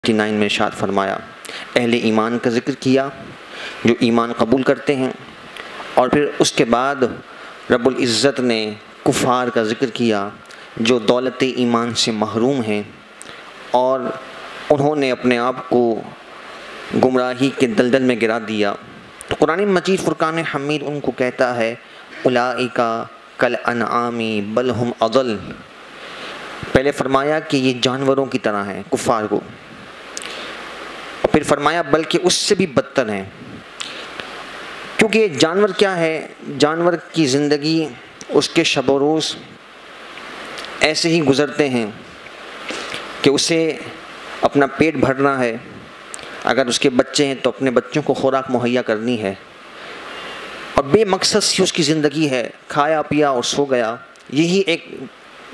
9 میں ارشاد فرمایا، اہل ایمان کا ذکر کیا جو ایمان قبول کرتے ہیں، اور پھر اس کے بعد رب العزت نے کفار کا ذکر کیا جو دولت ایمان سے محروم ہیں اور انہوں نے اپنے آپ کو گمراہی کے دلدل میں گرا دیا۔ تو قرآن مجید فرقان حمید ان کو کہتا ہے اولئک کالانعام بل ہم اضل۔ پہلے فرمایا کہ یہ جانوروں کی طرح ہیں کفار کو، پھر فرمایا بلکہ اس سے بھی بدتر ہیں، کیونکہ یہ جانور کیا ہے، جانور کی زندگی اس کے شب و روز ایسے ہی گزرتے ہیں کہ اسے اپنا پیٹ بھرنا ہے، اگر اس کے بچے ہیں تو اپنے بچوں کو خوراک مہیا کرنی ہے، اور بے مقصد سی اس کی زندگی ہے، کھایا پیا اور سو گیا، یہی ایک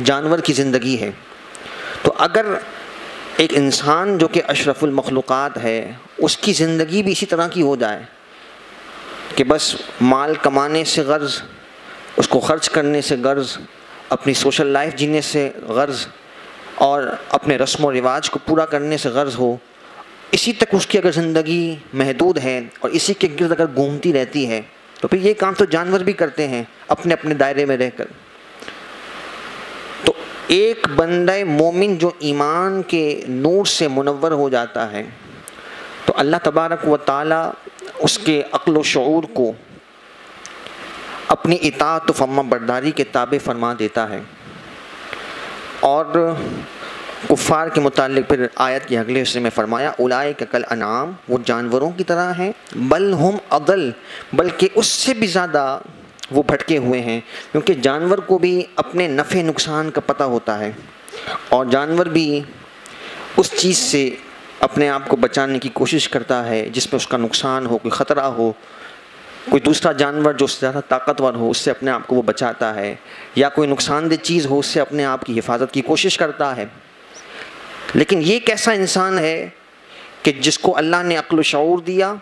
جانور کی زندگی ہے۔ تو اگر ایک انسان جو کہ اشرف المخلوقات ہے اس کی زندگی بھی اسی طرح کی ہو جائے کہ بس مال کمانے سے غرض، اس کو خرچ کرنے سے غرض، اپنی سوشل لائف جینے سے غرض اور اپنے رسم و رواج کو پورا کرنے سے غرض ہو، اسی تک اس کی اگر زندگی محدود ہے اور اسی کے گرد اگر گھومتی رہتی ہے تو پھر یہ کام تو جانور بھی کرتے ہیں اپنے اپنے دائرے میں رہ کر۔ تو ایک بندہ مومن جو ایمان کے نور سے منور ہو جاتا ہے تو اللہ تبارک و تعالی اس کے عقل و شعور کو اپنی اطاعت و فرما برداری کے تابع فرما دیتا ہے۔ اور کفار کے متعلق پھر آیت کے اگلے حصے میں فرمایا اولئک کالانعام، وہ جانوروں کی طرح ہیں، بل ہم اضل، بلکہ اس سے بھی زیادہ وہ بھٹکے ہوئے ہیں، کیونکہ جانور کو بھی اپنے نفع نقصان کا پتہ ہوتا ہے اور جانور بھی اس چیز سے اپنے آپ کو بچانے کی کوشش کرتا ہے جس میں اس کا نقصان ہو، کوئی خطرہ ہو، کوئی دوسرا جانور جو اس سے زیادہ طاقتور ہو اس سے اپنے آپ کو وہ بچاتا ہے، یا کوئی نقصان دہ چیز ہو اس سے اپنے آپ کی حفاظت کی کوشش کرتا ہے۔ لیکن یہ کیسا انسان ہے کہ جس کو اللہ نے عقل و شعور دیا،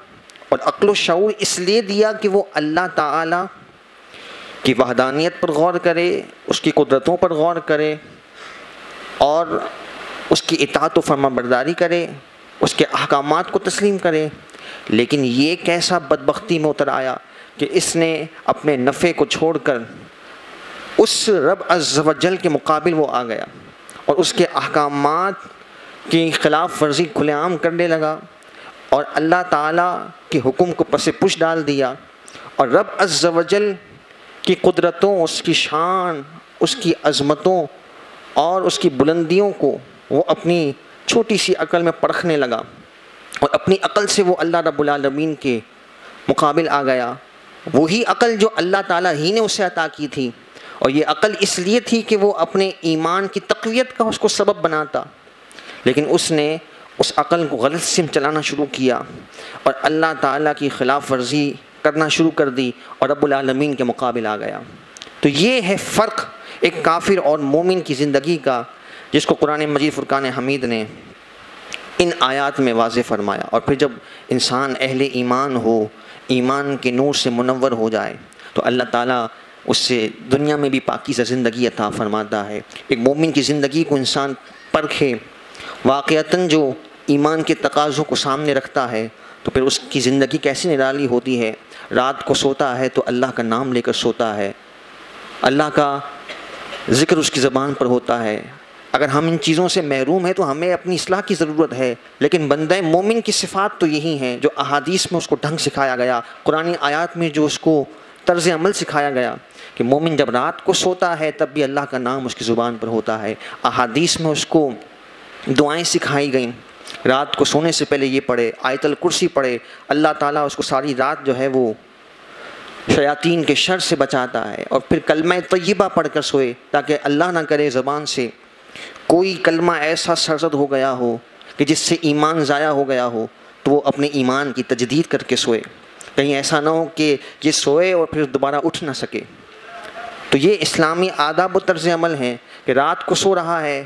اور عقل و شعور اس لیے دیا کہ وہ اللہ تعالی کی وحدانیت پر غور کرے، اس کی قدرتوں پر غور کرے اور اس کی اطاعت و فرما برداری کرے، اس کے احکامات کو تسلیم کرے۔ لیکن یہ کیسا بدبختی میں اتر آیا کہ اس نے اپنے نفع کو چھوڑ کر اس رب عز و جل کے مقابل وہ آ گیا اور اس کے احکامات کی خلاف ورزی کھلے عام کرنے لگا اور اللہ تعالیٰ کے حکم کو پس پش ڈال دیا، اور رب عز و جل کی قدرتوں، اس کی شان، اس کی عظمتوں اور اس کی بلندیوں کو وہ اپنی چھوٹی سی عقل میں پرکھنے لگا، اور اپنی عقل سے وہ اللہ رب العالمین کے مقابل آ گیا، وہی عقل جو اللہ تعالیٰ ہی نے اسے عطا کی تھی، اور یہ عقل اس لیے تھی کہ وہ اپنے ایمان کی تقویت کا اس کو سبب بناتا، لیکن اس نے اس عقل کو غلط سمت چلانا شروع کیا اور اللہ تعالیٰ کی خلاف ورزی کرنا شروع کر دی اور رب العالمین کے مقابل آ گیا۔ تو یہ ہے فرق ایک کافر اور مومن کی زندگی کا، جس کو قرآن مجید فرقان حمید نے ان آیات میں واضح فرمایا۔ اور پھر جب انسان اہل ایمان ہو، ایمان کے نور سے منور ہو جائے تو اللہ تعالیٰ اس سے دنیا میں بھی پاکیزہ زندگی عطا فرماتا ہے۔ ایک مومن کی زندگی کو انسان پرکھے، واقعتاً جو ایمان کے تقاضوں کو سامنے رکھتا ہے تو پھر اس کی زندگی کیسی نرالی ہوتی ہے۔ رات کو سوتا ہے تو اللہ کا نام لے کر سوتا ہے، اللہ کا ذکر اس کی زبان پر ہوتا ہے۔ اگر ہم ان چیزوں سے محروم ہیں تو ہمیں اپنی اصلاح کی ضرورت ہے، لیکن بندہ مومن کی صفات تو یہی ہیں جو احادیث میں اس کو ڈھنگ سکھایا گیا، قرآن آیات میں جو اس کو طرز عمل سکھایا گیا کہ مومن جب رات کو سوتا ہے تب بھی اللہ کا نام اس کی زبان پر ہوتا ہے۔ احادیث میں اس کو دعائیں سکھائی گئیں، رات کو سونے سے پہلے یہ پڑھے، آیت الکرسی پڑھے، اللہ تعالیٰ اس کو ساری رات جو ہے وہ شیاطین کے شر سے بچاتا ہے، اور پھر کلمہ طیبہ پڑھ کر سوئے تاکہ اللہ نہ کرے زبان سے کوئی کلمہ ایسا سرزد ہو گیا ہو کہ جس سے ایمان ضائع ہو گیا ہو تو وہ اپنے ایمان کی تجدید کر کے سوئے، کہیں ایسا نہ ہو کہ یہ سوئے اور پھر دوبارہ اٹھ نہ سکے۔ تو یہ اسلامی آداب و طرز عمل ہیں کہ رات کو سو رہا ہے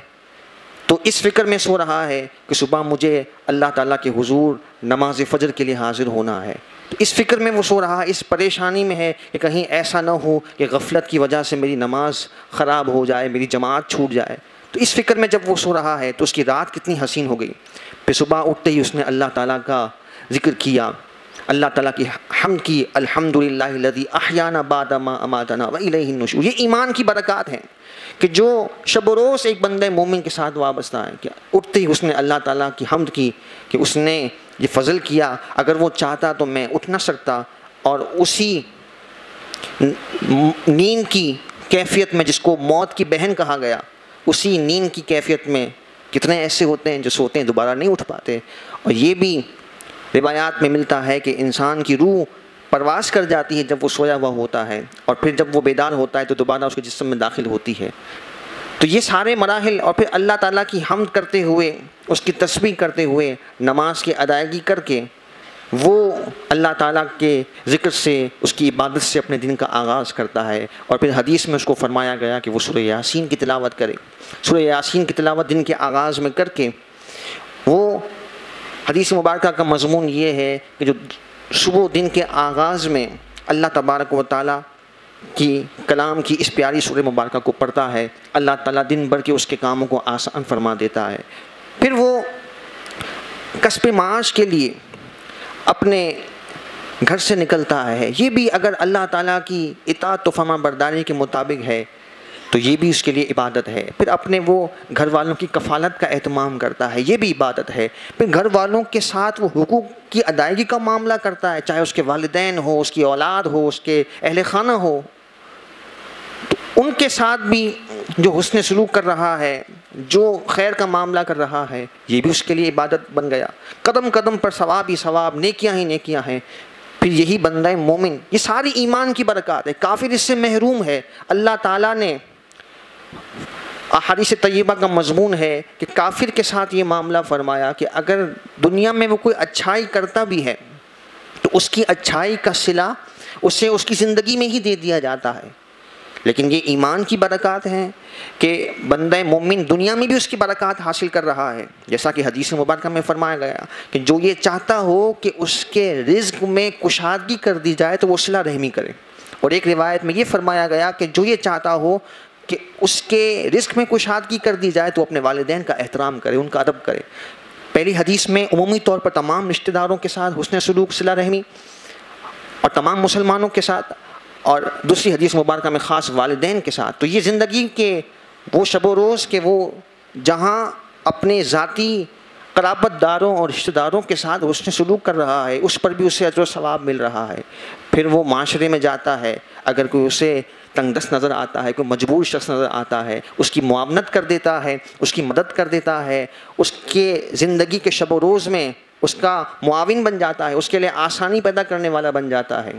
تو اس فکر میں سو رہا ہے کہ صبح مجھے اللہ تعالیٰ کے حضور نماز فجر کے لیے حاضر ہونا ہے، تو اس فکر میں وہ سو رہا ہے، اس پریشانی میں ہے کہ کہیں ایسا نہ ہو کہ غفلت کی وجہ سے میری نماز خراب ہو جائے، میری جماعت چھوٹ جائے۔ تو اس فکر میں جب وہ سو رہا ہے تو اس کی رات کتنی حسین ہو گئی۔ پھر صبح اٹھتے ہی اس نے اللہ تعالیٰ کا ذکر کیا، اللہ تعالیٰ کی حمد کی، الحمدللہ الذی احیانا بعد ما اماتنا والیہ النشور۔ یہ ایمان کی برکات ہیں کہ جو شب و روز ایک بندہ مومن کے ساتھ وابستہ ہے، کہ اٹھتے ہی اس نے اللہ تعالیٰ کی حمد کی کہ اس نے یہ فضل کیا، اگر وہ چاہتا تو میں اٹھ نہ سکتا، اور اسی نیند کی کیفیت میں جس کو موت کی بہن کہا گیا، اسی نیند کی کیفیت میں کتنے ایسے ہوتے ہیں جو سوتے ہیں دوبارہ نہیں اٹھ پاتے۔ اور یہ بھی روایات میں ملتا ہے کہ انسان کی روح پرواز کر جاتی ہے جب وہ سویا ہوا ہوتا ہے، اور پھر جب وہ بیدار ہوتا ہے تو دوبارہ اس کے جسم میں داخل ہوتی ہے۔ تو یہ سارے مراحل، اور پھر اللہ تعالیٰ کی حمد کرتے ہوئے، اس کی تسبیح کرتے ہوئے، نماز کی ادائیگی کر کے وہ اللہ تعالیٰ کے ذکر سے، اس کی عبادت سے اپنے دن کا آغاز کرتا ہے۔ اور پھر حدیث میں اس کو فرمایا گیا کہ وہ سورہ یاسین کی تلاوت کرے۔ سورہ یاسین کی تلاوت دن کے آغاز میں کر کے، وہ حدیث مبارکہ کا مضمون یہ ہے کہ جو صبح دن کے آغاز میں اللہ تبارک و تعالیٰ کی کلام کی اس پیاری سورہ مبارکہ کو پڑھتا ہے، اللہ تعالیٰ دن بھر کے اس کے کاموں کو آسان فرما دیتا ہے۔ پھر وہ کسب معاش کے لیے اپنے گھر سے نکلتا ہے، یہ بھی اگر اللہ تعالیٰ کی اطاعت و فرما برداری کے مطابق ہے تو یہ بھی اس کے لیے عبادت ہے۔ پھر اپنے وہ گھر والوں کی کفالت کا اہتمام کرتا ہے، یہ بھی عبادت ہے۔ پھر گھر والوں کے ساتھ وہ حقوق کی ادائیگی کا معاملہ کرتا ہے، چاہے اس کے والدین ہو، اس کی اولاد ہو، اس کے اہل خانہ ہو، تو ان کے ساتھ بھی جو حسن سلوک کر رہا ہے، جو خیر کا معاملہ کر رہا ہے، یہ بھی اس کے لیے عبادت بن گیا۔ قدم قدم پر ثواب ہی ثواب، نیکیاں ہی نیکیاں ہیں۔ پھر یہی بندہ مومن، یہ ساری ایمان کی برکات ہے۔ کافر اس سے محروم ہے۔ اللہ تعالیٰ نے احادیث طیبہ کا مضمون ہے کہ کافر کے ساتھ یہ معاملہ فرمایا کہ اگر دنیا میں وہ کوئی اچھائی کرتا بھی ہے تو اس کی اچھائی کا صلہ اسے اس کی زندگی میں ہی دے دیا جاتا ہے۔ لیکن یہ ایمان کی برکات ہیں کہ بندہ مومن دنیا میں بھی اس کی برکات حاصل کر رہا ہے، جیسا کہ حدیث مبارکہ میں فرمایا گیا کہ جو یہ چاہتا ہو کہ اس کے رزق میں کشادگی کر دی جائے تو وہ صلہ رحمی کرے۔ اور ایک روایت میں یہ فرمایا گیا کہ جو یہ چاہتا ہو کہ اس کے رزق میں کشادگی کر دی جائے تو اپنے والدین کا احترام کرے، ان کا ادب کرے۔ پہلی حدیث میں عمومی طور پر تمام رشتہ داروں کے ساتھ حسن سلوک، صلہ رحمی، اور تمام مسلمانوں کے ساتھ، اور دوسری حدیث مبارکہ میں خاص والدین کے ساتھ۔ تو یہ زندگی کے وہ شب و روز کے وہ جہاں اپنے ذاتی قرابت داروں اور رشتہ داروں کے ساتھ حسن سلوک کر رہا ہے، اس پر بھی اسے اجر و ثواب مل رہا ہے۔ پھر وہ معاشرے میں جاتا ہے، اگر کوئی اسے تنگ دست نظر آتا ہے، کوئی مجبور شخص نظر آتا ہے، اس کی معاونت کر دیتا ہے، اس کی مدد کر دیتا ہے، اس کے زندگی کے شب و روز میں اس کا معاون بن جاتا ہے، اس کے لیے آسانی پیدا کرنے والا بن جاتا ہے،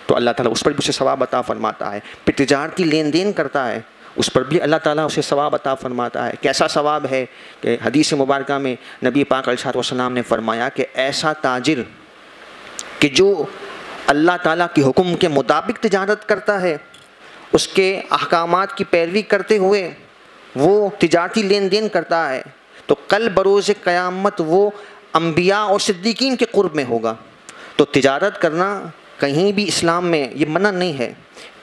تو اللہ تعالیٰ اس پر بھی اسے ثواب عطا فرماتا ہے۔ پھر تجارتی لین دین کرتا ہے، اس پر بھی اللہ تعالیٰ اسے ثواب عطا فرماتا ہے۔ کیسا ثواب ہے کہ حدیث مبارکہ میں نبی پاک علیہ السلام نے فرمایا کہ ایسا تاجر کہ جو اللہ تعالیٰ کے حکم کے مطابق تجارت کرتا ہے، اس کے احکامات کی پیروی کرتے ہوئے وہ تجارتی لین دین کرتا ہے، تو کل بروز قیامت وہ انبیاء اور صدیقین کے قرب میں ہوگا۔ تو تجارت کرنا کہیں بھی اسلام میں یہ منع نہیں ہے،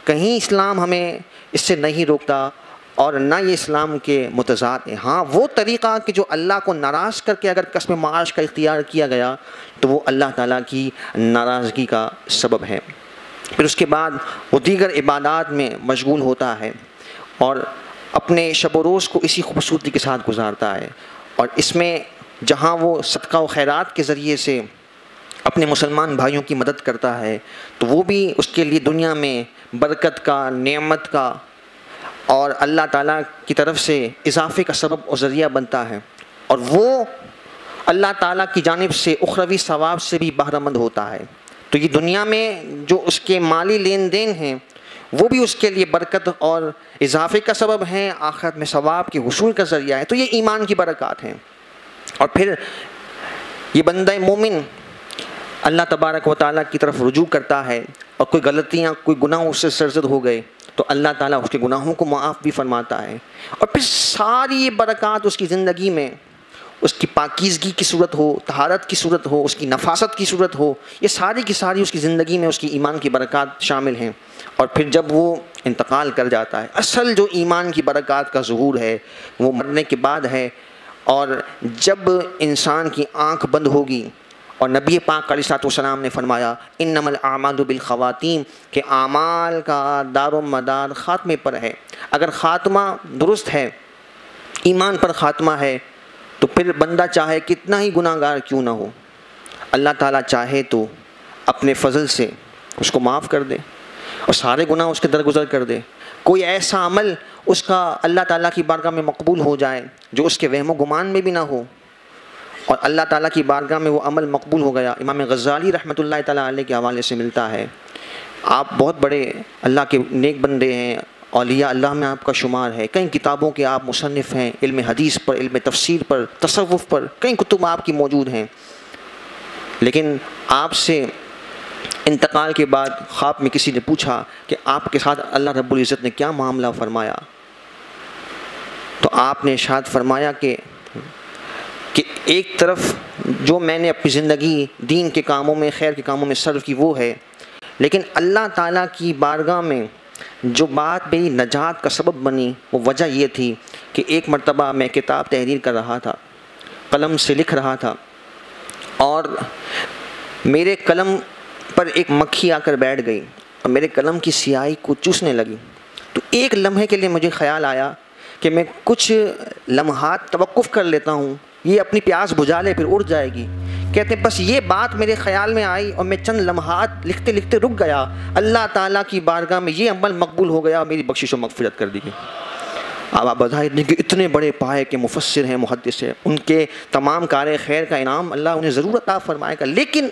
کہیں اسلام ہمیں اس سے نہیں روکتا، اور نہ یہ اسلام کے متضاد ہے۔ ہاں وہ طریقہ کہ جو اللہ کو ناراض کر کے اگر کسب معاش کا اختیار کیا گیا تو وہ اللہ تعالیٰ کی ناراضگی کا سبب ہے۔ پھر اس کے بعد وہ دیگر عبادات میں مشغول ہوتا ہے اور اپنے شب و روز کو اسی خوبصورتی کے ساتھ گزارتا ہے، اور اس میں جہاں وہ صدقہ و خیرات کے ذریعے سے اپنے مسلمان بھائیوں کی مدد کرتا ہے تو وہ بھی اس کے لیے دنیا میں برکت کا، نعمت کا اور اللہ تعالیٰ کی طرف سے اضافے کا سبب اور ذریعہ بنتا ہے، اور وہ اللہ تعالیٰ کی جانب سے اخروی ثواب سے بھی بہرہ مند ہوتا ہے۔ تو یہ دنیا میں جو اس کے مالی لین دین ہیں وہ بھی اس کے لیے برکت اور اضافے کا سبب ہیں، آخرت میں ثواب کے حصول کا ذریعہ ہے۔ تو یہ ایمان کی برکات ہیں۔ اور پھر یہ بندہ مومن اللہ تبارک و تعالیٰ کی طرف رجوع کرتا ہے، اور کوئی غلطیاں، کوئی گناہ اس سے سرزد ہو گئے تو اللہ تعالیٰ اس کے گناہوں کو معاف بھی فرماتا ہے، اور پھر ساری یہ برکات اس کی زندگی میں اس کی پاکیزگی کی صورت ہو، طہارت کی صورت ہو، اس کی نفاست کی صورت ہو، یہ ساری کی ساری اس کی زندگی میں اس کی ایمان کی برکات شامل ہیں۔ اور پھر جب وہ انتقال کر جاتا ہے، اصل جو ایمان کی برکات کا ظہور ہے وہ مرنے کے بعد ہے، اور جب انسان کی آنکھ بند ہوگی، اور نبی پاک علیہ الصلوۃ والسلام نے فرمایا انما الاعمال بالخواتیم کہ اعمال کا دار و مدار خاتمے پر ہے، اگر خاتمہ درست ہے، ایمان پر خاتمہ ہے، تو پھر بندہ چاہے کتنا ہی گناہ گار کیوں نہ ہو، اللہ تعالیٰ چاہے تو اپنے فضل سے اس کو معاف کر دے اور سارے گناہ اس کے درگزر کر دے۔ کوئی ایسا عمل اس کا اللہ تعالیٰ کی بارگاہ میں مقبول ہو جائے جو اس کے وہم و گمان میں بھی نہ ہو، اور اللہ تعالیٰ کی بارگاہ میں وہ عمل مقبول ہو گیا۔ امام غزالی رحمۃ اللہ تعالیٰ علیہ کے حوالے سے ملتا ہے، آپ بہت بڑے اللہ کے نیک بندے ہیں، اولیاء اللہ میں آپ کا شمار ہے، کئی کتابوں کے آپ مصنف ہیں، علم حدیث پر، علم تفسیر پر، تصوف پر کئی کتب آپ کی موجود ہیں، لیکن آپ سے انتقال کے بعد خواب میں کسی نے پوچھا کہ آپ کے ساتھ اللہ رب العزت نے کیا معاملہ فرمایا، تو آپ نے ارشاد فرمایا کہ ایک طرف جو میں نے اپنی زندگی دین کے کاموں میں، خیر کے کاموں میں صرف کی وہ ہے، لیکن اللہ تعالیٰ کی بارگاہ میں جو بات میری نجات کا سبب بنی وہ وجہ یہ تھی کہ ایک مرتبہ میں کتاب تحریر کر رہا تھا، قلم سے لکھ رہا تھا، اور میرے قلم پر ایک مکھی آ کر بیٹھ گئی اور میرے قلم کی سیاہی کو چوسنے لگی، تو ایک لمحے کے لیے مجھے خیال آیا کہ میں کچھ لمحات توقف کر لیتا ہوں، یہ اپنی پیاس بجھا لے پھر اڑ جائے گی۔ کہتے ہیں بس یہ بات میرے خیال میں آئی اور میں چند لمحات لکھتے لکھتے رک گیا، اللہ تعالیٰ کی بارگاہ میں یہ عمل مقبول ہو گیا، میری بخشش و مغفرت کر دی گئی۔ اب آپ بظاہر نہیں کہ اتنے بڑے پائے کے مفسر ہیں، محدث ہیں، ان کے تمام کار خیر کا انعام اللہ انہیں ضرور عطا فرمائے گا، لیکن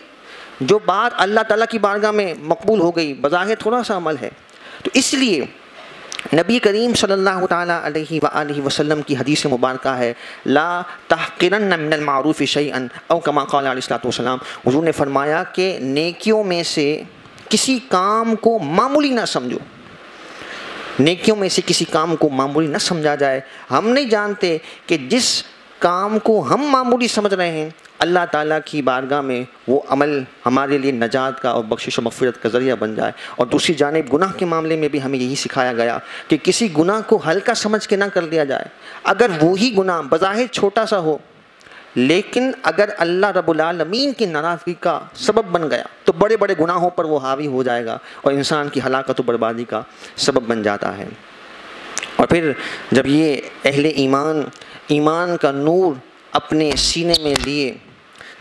جو بات اللہ تعالیٰ کی بارگاہ میں مقبول ہو گئی بظاہر تھوڑا سا عمل ہے۔ تو اس لیے نبی کریم صلی اللہ تعالیٰ علیہ وآلہ وسلم کی حدیث مبارکہ ہے لا تحقرن من المعروف شیئا او کما قال علیہ الصلوۃ والسلام، حضور نے فرمایا کہ نیکیوں میں سے کسی کام کو معمولی نہ سمجھو، نیکیوں میں سے کسی کام کو معمولی نہ سمجھا جائے۔ ہم نہیں جانتے کہ جس کام کو ہم معمولی سمجھ رہے ہیں اللہ تعالیٰ کی بارگاہ میں وہ عمل ہمارے لیے نجات کا اور بخشش و مغفرت کا ذریعہ بن جائے۔ اور دوسری جانب گناہ کے معاملے میں بھی ہمیں یہی سکھایا گیا کہ کسی گناہ کو ہلکا سمجھ کے نہ کر لیا جائے، اگر وہی گناہ بظاہر چھوٹا سا ہو لیکن اگر اللہ رب العالمین کی ناراضگی کا سبب بن گیا تو بڑے بڑے گناہوں پر وہ حاوی ہو جائے گا اور انسان کی ہلاکت و بربادی کا سبب بن جاتا ہے۔ اور پھر جب یہ اہل ایمان کا نور اپنے سینے میں لیے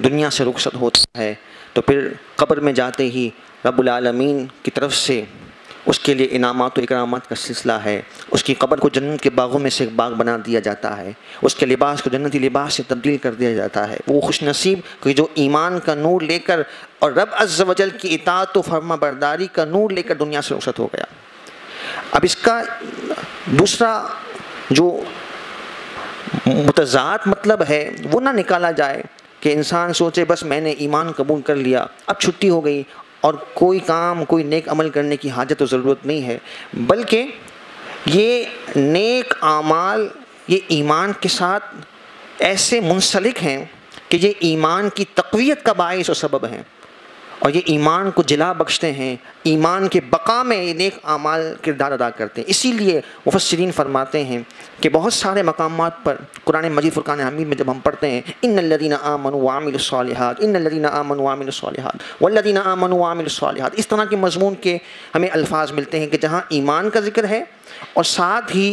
دنیا سے رخصت ہوتا ہے تو پھر قبر میں جاتے ہی رب العالمین کی طرف سے اس کے لیے انعامات و اکرامات کا سلسلہ ہے، اس کی قبر کو جنت کے باغوں میں سے ایک باغ بنا دیا جاتا ہے، اس کے لباس کو جنتی لباس سے تبدیل کر دیا جاتا ہے۔ وہ خوش نصیب کہ جو ایمان کا نور لے کر اور رب عز و جل کی اطاعت و فرما برداری کا نور لے کر دنیا سے رخصت ہو گیا۔ اب اس کا دوسرا جو متضاد مطلب ہے وہ نہ نکالا جائے کہ انسان سوچے بس میں نے ایمان قبول کر لیا، اب چھٹی ہو گئی اور کوئی کام کوئی نیک عمل کرنے کی حاجت و ضرورت نہیں ہے، بلکہ یہ نیک اعمال یہ ایمان کے ساتھ ایسے منسلک ہیں کہ یہ ایمان کی تقویت کا باعث و سبب ہیں اور یہ ایمان کو جلا بخشتے ہیں، ایمان کے بقا میں یہ نیک اعمال کردار ادا کرتے ہیں۔ اسی لیے مفسرین فرماتے ہیں کہ بہت سارے مقامات پر قرآن مجید فرقان حمید میں جب ہم پڑھتے ہیں ان الذین آمنوا وعملوا الصالحات ان الذین آمنوا وعملوا الصالحات والذین آمنوا وعملوا الصالحات، اس طرح کے مضمون کے ہمیں الفاظ ملتے ہیں کہ جہاں ایمان کا ذکر ہے اور ساتھ ہی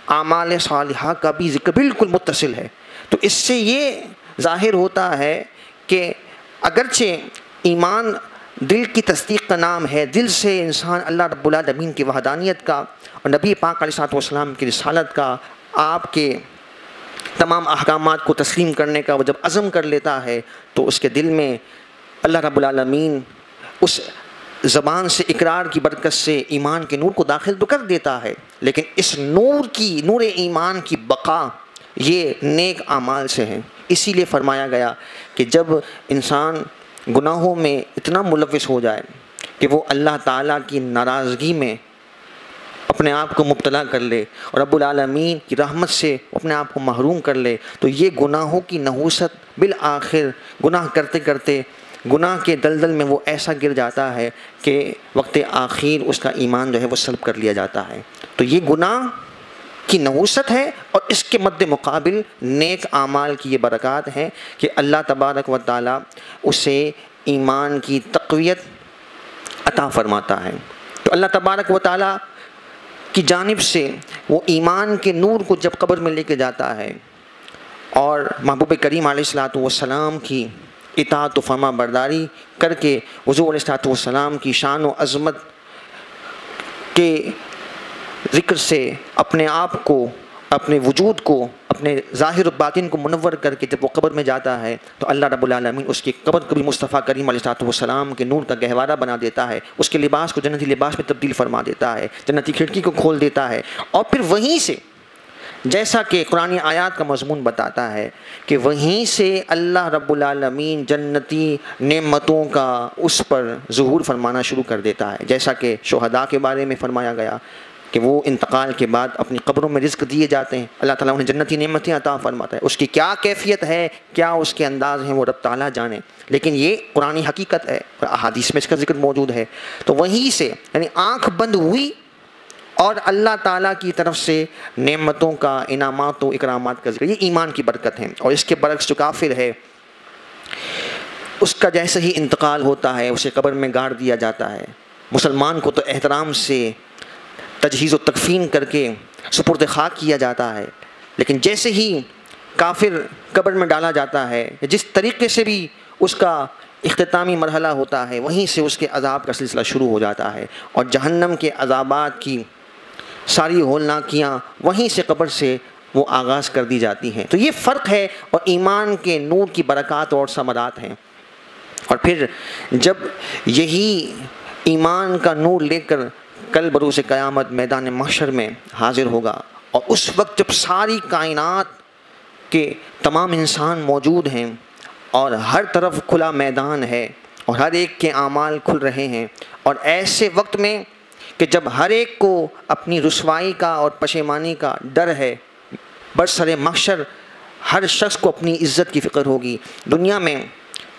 اعمال صالحہ کا بھی ذکر بالکل متصل ہے، تو اس سے یہ ظاہر ہوتا ہے کہ اگرچہ ایمان دل کی تصدیق کا نام ہے، دل سے انسان اللہ رب العالمین کی وحدانیت کا اور نبی پاک علیہ الصلوۃ والسلام کی رسالت کا، آپ کے تمام احکامات کو تسلیم کرنے کا وہ جب عزم کر لیتا ہے تو اس کے دل میں اللہ رب العالمین اس زبان سے اقرار کی برکت سے ایمان کے نور کو داخل تو کر دیتا ہے، لیکن اس نور ایمان کی بقا یہ نیک اعمال سے ہیں۔ اسی لیے فرمایا گیا کہ جب انسان گناہوں میں اتنا ملوث ہو جائے کہ وہ اللہ تعالیٰ کی ناراضگی میں اپنے آپ کو مبتلا کر لے اور رب العالمین کی رحمت سے اپنے آپ کو محروم کر لے، تو یہ گناہوں کی نحوست بالآخر گناہ کرتے کرتے گناہ کے دلدل میں وہ ایسا گر جاتا ہے کہ وقت آخر اس کا ایمان جو ہے وہ سلب کر لیا جاتا ہے۔ تو یہ گناہ کی نحوست ہے اور اس کے مد مقابل نیک اعمال کی یہ برکات ہیں کہ اللہ تبارک و تعالیٰ اسے ایمان کی تقویت عطا فرماتا ہے۔ تو اللہ تبارک و تعالیٰ کی جانب سے وہ ایمان کے نور کو جب قبر میں لے کے جاتا ہے اور محبوب کریم علیہ الصلوۃ والسلام کی اطاعت و فرما برداری کر کے حضور علیہ الصلوۃ والسلام کی شان و عظمت کے ذکر سے اپنے آپ کو، اپنے وجود کو، اپنے ظاہر و باطن کو منور کر کے جب وہ قبر میں جاتا ہے تو اللہ رب العالمین اس کی قبر کو بھی مصطفیٰ کریم علیہ الصلوۃ والسلام کے نور کا گہوارہ بنا دیتا ہے، اس کے لباس کو جنتی لباس میں تبدیل فرما دیتا ہے، جنتی کھڑکی کو کھول دیتا ہے، اور پھر وہیں سے جیسا کہ قرآن آیات کا مضمون بتاتا ہے کہ وہیں سے اللہ رب العالمین جنتی نعمتوں کا اس پر ظہور فرمانا شروع کر دیتا ہے، جیسا کہ شہداء کے بارے میں فرمایا گیا کہ وہ انتقال کے بعد اپنی قبروں میں رزق دیے جاتے ہیں، اللہ تعالیٰ انہیں جنتی نعمتیں عطا فرماتا ہے، اس کی کیا کیفیت ہے، کیا اس کے انداز ہیں، وہ رب تعالیٰ جانے، لیکن یہ قرآنی حقیقت ہے اور احادیث میں اس کا ذکر موجود ہے۔ تو وہیں سے یعنی آنکھ بند ہوئی اور اللہ تعالیٰ کی طرف سے نعمتوں کا، انعامات و اکرامات کا ذکر، یہ ایمان کی برکت ہے۔ اور اس کے برعکس جو کافر ہے اس کا جیسے ہی انتقال ہوتا ہے اسے قبر میں گاڑ دیا جاتا ہے، مسلمان کو تو احترام سے تجہیز و تکفین کر کے سپرد خاک کیا جاتا ہے، لیکن جیسے ہی کافر قبر میں ڈالا جاتا ہے، جس طریقے سے بھی اس کا اختتامی مرحلہ ہوتا ہے وہیں سے اس کے عذاب کا سلسلہ شروع ہو جاتا ہے، اور جہنم کے عذابات کی ساری ہولناکیاں وہیں سے قبر سے وہ آغاز کر دی جاتی ہیں۔ تو یہ فرق ہے اور ایمان کے نور کی برکات اور ثمرات ہیں۔ اور پھر جب یہی ایمان کا نور لے کر کل بروز قیامت میدان محشر میں حاضر ہوگا، اور اس وقت جب ساری کائنات کے تمام انسان موجود ہیں اور ہر طرف کھلا میدان ہے اور ہر ایک کے اعمال کھل رہے ہیں، اور ایسے وقت میں کہ جب ہر ایک کو اپنی رسوائی کا اور پشیمانی کا ڈر ہے، برسر محشر ہر شخص کو اپنی عزت کی فکر ہوگی۔ دنیا میں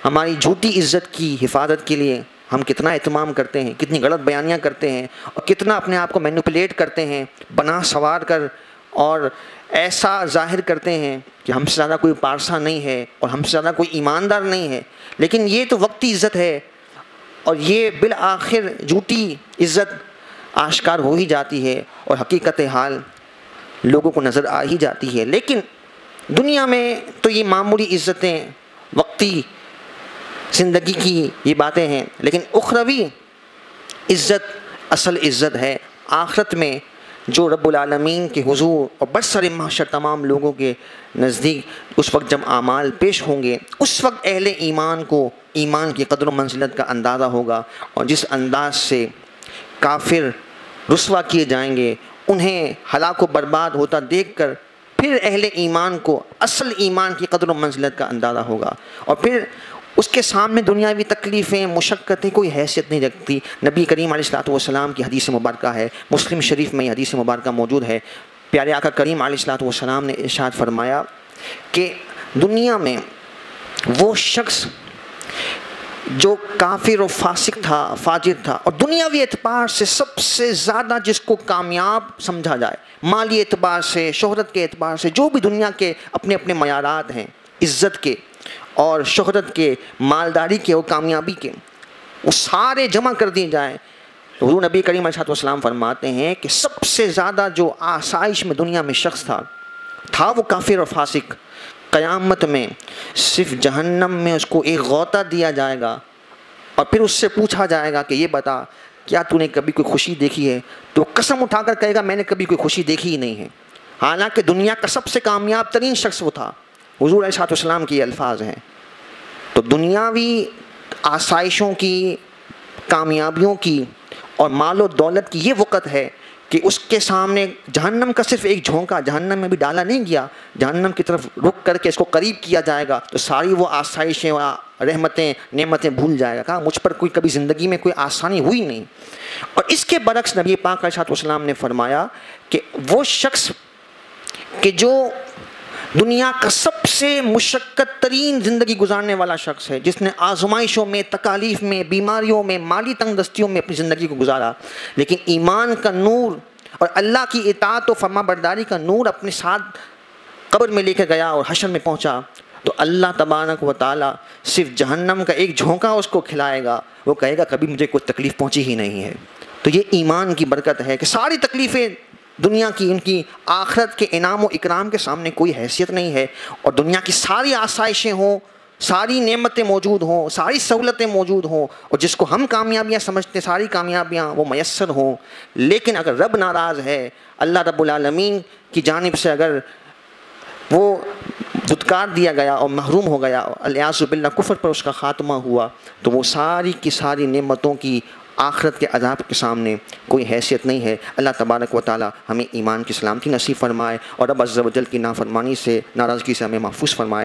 ہماری جھوٹی عزت کی حفاظت کے لیے ہم کتنا اہتمام کرتے ہیں، کتنی غلط بیانیاں کرتے ہیں، اور کتنا اپنے آپ کو مینوپولیٹ کرتے ہیں بنا سوار کر، اور ایسا ظاہر کرتے ہیں کہ ہم سے زیادہ کوئی پارسا نہیں ہے اور ہم سے زیادہ کوئی ایماندار نہیں ہے، لیکن یہ تو وقتی عزت ہے، اور یہ بالآخر جھوٹی عزت آشکار ہو ہی جاتی ہے اور حقیقت حال لوگوں کو نظر آ ہی جاتی ہے۔ لیکن دنیا میں تو یہ معمولی عزتیں، وقتی زندگی کی یہ باتیں ہیں، لیکن اخروی عزت اصل عزت ہے آخرت میں، جو رب العالمین کے حضور اور برسر محشر تمام لوگوں کے نزدیک اس وقت جب اعمال پیش ہوں گے، اس وقت اہل ایمان کو ایمان کی قدر و منزلت کا اندازہ ہوگا، اور جس انداز سے کافر رسوا کیے جائیں گے، انہیں ہلاک و برباد ہوتا دیکھ کر پھر اہل ایمان کو اصل ایمان کی قدر و منزلت کا اندازہ ہوگا، اور پھر اس کے سامنے دنیاوی تکلیفیں، مشقتیں کوئی حیثیت نہیں رکھتی۔ نبی کریم علیہ الصلوۃ والسلام کی حدیث مبارکہ ہے، مسلم شریف میں یہ حدیث مبارکہ موجود ہے، پیارے آقا کریم علیہ الصلوۃ والسلام نے ارشاد فرمایا کہ دنیا میں وہ شخص جو کافر و فاسق تھا، فاجر تھا، اور دنیاوی اعتبار سے سب سے زیادہ جس کو کامیاب سمجھا جائے، مالی اعتبار سے، شہرت کے اعتبار سے، جو بھی دنیا کے اپنے اپنے معیارات ہیں، عزت کے اور شہرت کے، مالداری کے اور کامیابی کے، وہ سارے جمع کر دیے جائیں تو حضور نبی کریم علیہ السلام فرماتے ہیں کہ سب سے زیادہ جو آسائش میں دنیا میں شخص تھا وہ کافر اور فاسق۔ قیامت میں صرف جہنم میں اس کو ایک غوطہ دیا جائے گا، اور پھر اس سے پوچھا جائے گا کہ یہ بتا کیا تو نے کبھی کوئی خوشی دیکھی ہے؟ تو قسم اٹھا کر کہے گا میں نے کبھی کوئی خوشی دیکھی ہی نہیں ہے، حالانکہ دنیا کا سب سے کامیاب ترین شخص وہ تھا۔ حضور علیہ السلام کی الفاظ ہیں۔ تو دنیاوی آسائشوں کی، کامیابیوں کی اور مال و دولت کی یہ وقت ہے کہ اس کے سامنے جہنم کا صرف ایک جھونکا، جہنم میں بھی ڈالا نہیں گیا، جہنم کی طرف رک کر کے اس کو قریب کیا جائے گا تو ساری وہ آسائشیں اور رحمتیں، نعمتیں بھول جائے گا، کہا مجھ پر کوئی کبھی زندگی میں کوئی آسانی ہوئی نہیں۔ اور اس کے برعکس نبی پاک علیہ السلام نے فرمایا کہ وہ شخص کہ جو دنیا کا سب سے مشقت ترین زندگی گزارنے والا شخص ہے، جس نے آزمائشوں میں، تکالیف میں، بیماریوں میں، مالی تنگ دستیوں میں اپنی زندگی کو گزارا، لیکن ایمان کا نور اور اللہ کی اطاعت و فرما برداری کا نور اپنے ساتھ قبر میں لے کے گیا اور حشر میں پہنچا، تو اللہ تبارک و تعالیٰ صرف جہنم کا ایک جھونکا اس کو کھلائے گا، وہ کہے گا کبھی مجھے کوئی تکلیف پہنچی ہی نہیں ہے۔ تو یہ ایمان کی برکت ہے کہ ساری تکلیفیں دنیا کی ان کی آخرت کے انعام و اکرام کے سامنے کوئی حیثیت نہیں ہے، اور دنیا کی ساری آسائشیں ہوں، ساری نعمتیں موجود ہوں، ساری سہولتیں موجود ہوں، اور جس کو ہم کامیابیاں سمجھتے ساری کامیابیاں وہ میسر ہوں، لیکن اگر رب ناراض ہے، اللہ رب العالمین کی جانب سے اگر وہ دھتکار دیا گیا اور محروم ہو گیا، الیاذ باللہ کفر پر اس کا خاتمہ ہوا، تو وہ ساری کی ساری نعمتوں کی آخرت کے عذاب کے سامنے کوئی حیثیت نہیں ہے۔ اللہ تبارک و تعالی ہمیں ایمان کی سلامتی نصیب فرمائے اور رب عز و جل کی نافرمانی سے، ناراضگی سے ہمیں محفوظ فرمائے۔